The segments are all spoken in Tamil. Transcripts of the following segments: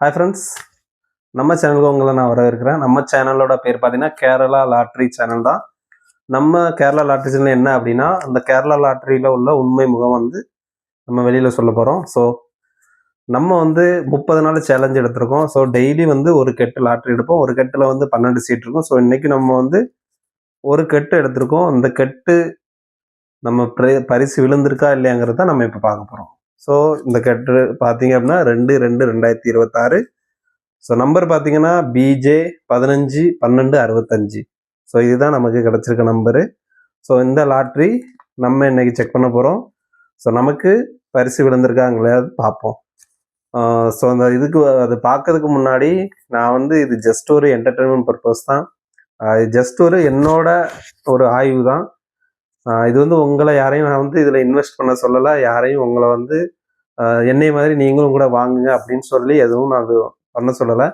ஹாய் ஃப்ரெண்ட்ஸ், நம்ம சேனலுக்கு உங்களை நான் வரவேற்கிறேன். நம்ம சேனலோட பேர் பார்த்தீங்கன்னா கேரளா லாட்ரி சேனல் தான். நம்ம கேரளா லாட்ரி சேனல் என்ன அப்படின்னா, அந்த கேரளா லாட்ரியில் உள்ள உண்மை முகம் வந்து நம்ம வெளியில் சொல்ல போகிறோம். ஸோ நம்ம வந்து 30 நாள் சேலஞ்ச் எடுத்திருக்கோம். ஸோ டெய்லி வந்து ஒரு கெட்டு லாட்ரி எடுப்போம். ஒரு கெட்டில் வந்து 12 சீட் இருக்கும். ஸோ இன்றைக்கி நம்ம வந்து ஒரு கெட்டு எடுத்திருக்கோம். அந்த கெட்டு நம்ம பரிசு விழுந்திருக்கா இல்லையாங்கிறத நம்ம இப்போ பார்க்க போகிறோம். ஸோ இந்த கெட்டு பார்த்தீங்க அப்படின்னா 2/2/2026. ஸோ நம்பர் பார்த்தீங்கன்னா BJ 15 12 65. ஸோ இதுதான் நமக்கு கிடச்சிருக்க நம்பரு. ஸோ இந்த லாட்ரி நம்ம இன்னைக்கு செக் பண்ண போகிறோம். ஸோ நமக்கு பரிசு விழுந்திருக்காங்களே பார்ப்போம். ஸோ அந்த இதுக்கு அது பார்க்கறதுக்கு முன்னாடி நான் வந்து இது ஜஸ்ட் ஒரு என்டர்டெயின்மெண்ட் பர்பஸ் தான். ஜஸ்ட் என்னோட ஒரு ஆய்வு தான். இது வந்து உங்களை யாரையும் நான் வந்து இதில் இன்வெஸ்ட் பண்ண சொல்லலை. யாரையும் உங்களை வந்து என்னை மாதிரி நீங்களும் கூட வாங்குங்க அப்படின்னு சொல்லி எதுவும் நான் பண்ண சொல்லலை.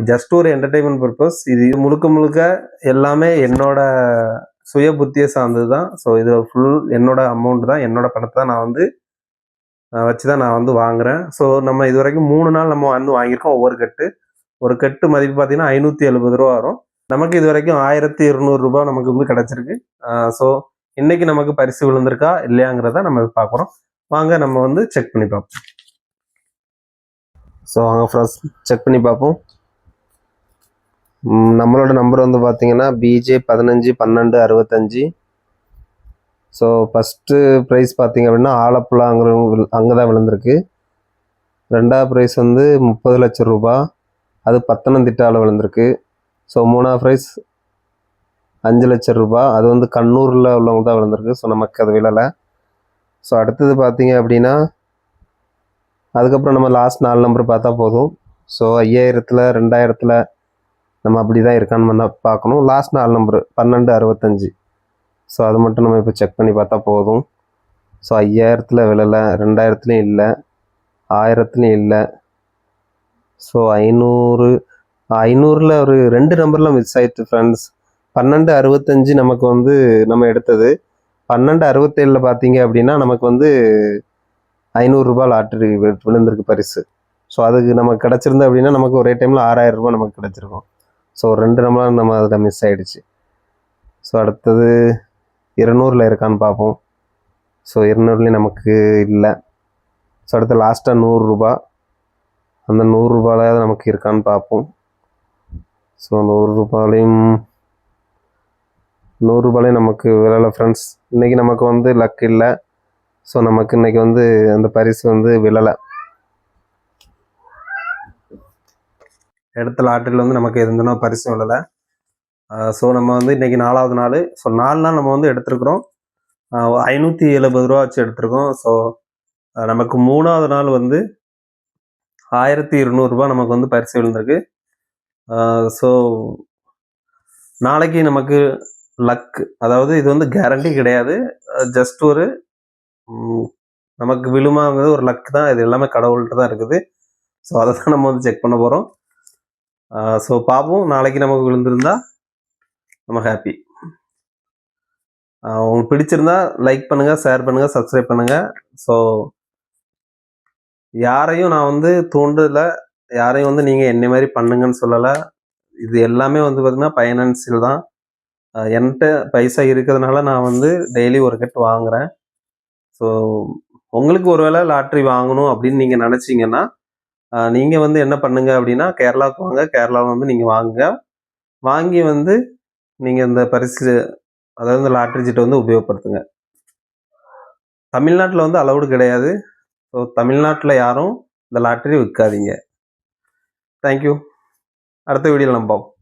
ஜஸ்ட் ஒரு என்டர்டெயின்மெண்ட் பர்பஸ். இது முழுக்க முழுக்க எல்லாமே என்னோட சுய புத்தியை சார்ந்தது தான். ஸோ இது ஃபுல் என்னோட அமௌண்ட் தான், என்னோட பணத்தை தான் நான் வந்து வச்சு தான் நான் வந்து வாங்குகிறேன். ஸோ நம்ம இது வரைக்கும் 3 நாள் நம்ம வந்து வாங்கியிருக்கோம். ஒரு கட்டு மதிப்பு பார்த்தீங்கன்னா 570 ரூபா வரும். நமக்கு இது வரைக்கும் 1200 ரூபாய் நமக்கு வந்து கிடச்சிருக்கு. ஸோ இன்னைக்கு நமக்கு பரிசு விழுந்திருக்கா இல்லையாங்கிறத நம்ம பார்க்குறோம். வாங்க நம்ம வந்து செக் பண்ணி பார்ப்போம். ஸோ வாங்க ஃபர்ஸ்ட் செக் பண்ணி பார்ப்போம். நம்மளோட நம்பர் வந்து பார்த்தீங்கன்னா BJ 15 12 65. ஸோ ஃபஸ்ட்டு ப்ரைஸ் பார்த்தீங்க அப்படின்னா ஆலப்புழாங்கிற அங்கே தான் விழுந்திருக்கு. ரெண்டாவது ப்ரைஸ் வந்து 30 லட்சம் ரூபா, அது பத்தனந்திட்டாவில் விழுந்திருக்கு. ஸோ மூணாவது ப்ரைஸ் 5 லட்சம் ரூபா, அது வந்து கண்ணூரில் உள்ளவங்க தான் விழுந்திருக்கு. ஸோ நமக்கு அது விழலை. ஸோ அடுத்தது பார்த்தீங்க அப்படின்னா அதுக்கப்புறம் நம்ம லாஸ்ட் 4 நம்பர் பார்த்தா போதும். ஸோ 5000, 2000 நம்ம அப்படி தான் இருக்கான்னு பார்க்கணும். Last 4 number 12 65. ஸோ அது மட்டும் நம்ம இப்போ செக் பண்ணி பார்த்தா போதும். ஸோ 5000 விழலை, 2000 இல்லை, 1000 இல்லை. ஸோ 500 ஒரு 2 நம்பரில் மிஸ் ஆயிடுச்சு ஃப்ரெண்ட்ஸ். 12 65 நமக்கு வந்து நம்ம எடுத்தது. 12 67 பார்த்தீங்க அப்படின்னா நமக்கு வந்து 500 ரூபாய் லாட்ரி விழுந்திருக்கு பரிசு. ஸோ அதுக்கு நமக்கு கிடச்சிருந்தா அப்படின்னா நமக்கு ஒரே டைமில் 6000 ரூபாய் நமக்கு கிடச்சிருக்கும். ஸோ 2 நம்பர் நம்ம அதில் மிஸ் ஆகிடுச்சு. ஸோ அடுத்தது 200 இருக்கான்னு பார்ப்போம். ஸோ 200 நமக்கு இல்லை. ஸோ அடுத்து லாஸ்ட்டாக 100 ரூபா, அந்த 100 ரூபாயாவது நமக்கு இருக்கான்னு பார்ப்போம். ஸோ 100 ரூபாயிலையும் நமக்கு விழலை ஃப்ரெண்ட்ஸ். இன்றைக்கி நமக்கு வந்து லக் இல்லை. ஸோ நமக்கு இன்றைக்கி வந்து அந்த பரிசு வந்து விழலை. எடுத்த லாட்டரியில் வந்து நமக்கு எதுனா பரிசு விழலை. ஸோ நம்ம வந்து இன்றைக்கி 4வது நாள். ஸோ 4 நாள் நம்ம வந்து எடுத்துருக்குறோம். 570 ரூபா வச்சு எடுத்திருக்கோம். ஸோ நமக்கு 3வது நாள் வந்து 1200 ரூபா நமக்கு வந்து பரிசு விழுந்திருக்கு. ஸோ நாளைக்கு நமக்கு லக், அதாவது இது வந்து கேரண்டி கிடையாது, ஜஸ்ட் நமக்கு விழுமாங்கிறது ஒரு லக் தான். இது எல்லாமே கடவுள்கிட்ட தான் இருக்குது. ஸோ அதை தான் நம்ம வந்து செக் பண்ண போகிறோம். ஸோ பார்ப்போம். நாளைக்கு நமக்கு விழுந்திருந்தா நம்ம ஹாப்பி. உங்களுக்கு பிடிச்சிருந்தா லைக் பண்ணுங்கள், ஷேர் பண்ணுங்கள், சப்ஸ்கிரைப் பண்ணுங்கள். ஸோ யாரையும் நான் வந்து தூண்டலை, யாரையும் வந்து நீங்கள் என்ன மாதிரி பண்ணுங்கன்னு சொல்லலை. இது எல்லாமே வந்து பார்த்திங்கன்னா ஃபைனான்சியல் தான். என்கிட்ட பைசா இருக்கிறதுனால நான் வந்து டெய்லி ஒரு கட்டு வாங்குகிறேன். ஸோ உங்களுக்கு ஒரு வேளை லாட்ரி வாங்கணும் அப்படின்னு நீங்கள் நினச்சிங்கன்னா நீங்கள் வந்து என்ன பண்ணுங்கள் அப்படின்னா கேரளாவுக்கு வாங்க. கேரளாவில் வந்து நீங்கள் வாங்கி வந்து நீங்கள் இந்த பரிசு, அதாவது இந்த லாட்ரி சீட்டை வந்து உபயோகப்படுத்துங்க. தமிழ்நாட்டில் வந்து அலௌடு கிடையாது. ஸோ தமிழ்நாட்டில் யாரும் இந்த லாட்ரி விற்காதீங்க. தேங்க்யூ. அடுத்த வீடியோவில் நம்ம பார்ப்போம்.